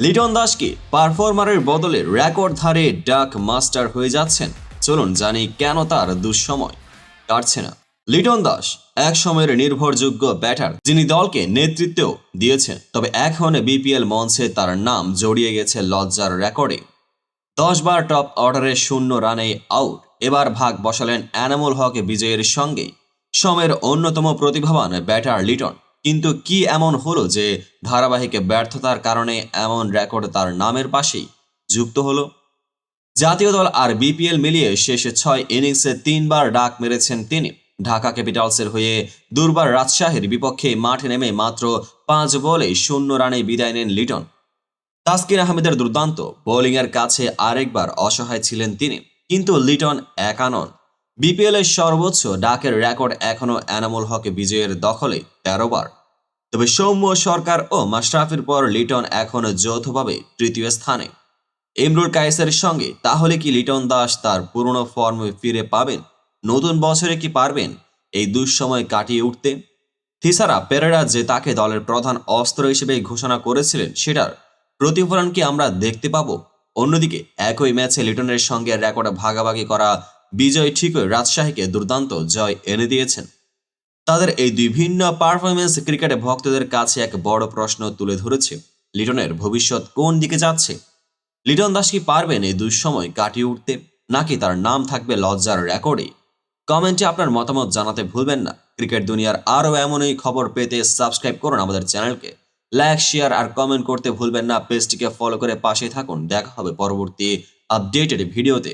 লিটন দাস কি পারফর্মারের বদলে রেকর্ডধারী ডাক মাস্টার হয়ে যাচ্ছেন? চলুন জানি কেন তার দুঃসময় কাটছে না। লিটন দাস এক সময়ের নির্ভরযোগ্য ব্যাটার, যিনি দলকে নেতৃত্বও দিয়েছেন। তবে এখন বিপিএল মঞ্চে তার নাম জড়িয়ে গেছে লজ্জার রেকর্ডে। 10 বার টপ অর্ডারে 0 রানে আউট। এবার ভাগ বসালেন এনামুল হক বিজয়ের সঙ্গে। সময়ের অন্যতম প্রতিভাবান ব্যাটার লিটন। কিন্তু কি এমন হলো যে ধারাবাহিক ব্যর্থতার কারণে এমন রেকর্ড তার নামের পাশেই যুক্ত হলো? জাতীয় দল আর বিপিএল মিলিয়ে শেষ 6 ইনিংসে 3 বার ডাক মেরেছেন তিনি। ঢাকা ক্যাপিটালসের হয়ে দুর্বার রাজশাহীর বিপক্ষে মাঠে নেমে মাত্র 5 বলে 0 রানে বিদায় নেন লিটন। তাসকিন আহমেদের দুর্দান্ত বোলিংয়ের কাছে আরেকবার অসহায় ছিলেন তিনি। কিন্তু লিটন একা নন। বিপিএল এর সর্বোচ্চ ডাকের রেকর্ড এখনও এনামুল হক বিজয়ের দখলে 13 বার। তবে সৌম্য সরকার ও মাশরাফির পর লিটন এখন যৌথভাবে তৃতীয় স্থানে ইমরুল কায়েসের সঙ্গে। তাহলে কি লিটন দাস তার পুরনো ফর্মে ফিরে পাবেন? নতুন বছরে কি পারবেন এই দুঃসময় কাটিয়ে উঠতে? থিসারা পেরেরা যে তাকে দলের প্রধান অস্ত্র হিসেবে ঘোষণা করেছিলেন, সেটার প্রতিফলন কি আমরা দেখতে পাবো? অন্যদিকে একই ম্যাচে লিটনের সঙ্গে রেকর্ড ভাগাভাগি করা বিজয় ঠিকই রাজশাহীকে দুর্দান্ত জয় এনে দিয়েছেন। তাদের এই দুই ভিন্ন পারফরমেন্স ক্রিকেট ভক্তদের কাছে এক বড় প্রশ্ন তুলে ধরেছে। লিটনের ভবিষ্যৎ কোন দিকে যাচ্ছে? লিটন দাস কি পারবেন এই দুঃসময় কাটিয়ে উঠতে, নাকি তার নাম থাকবে লজ্জার রেকর্ডে? কমেন্টে আপনার মতামত জানাতে ভুলবেন না। ক্রিকেট দুনিয়ার আরও এমনই খবর পেতে সাবস্ক্রাইব করুন আমাদের চ্যানেলকে। লাইক, শেয়ার আর কমেন্ট করতে ভুলবেন না। পেজটিকে ফলো করে পাশে থাকুন। দেখা হবে পরবর্তী আপডেটেড ভিডিওতে।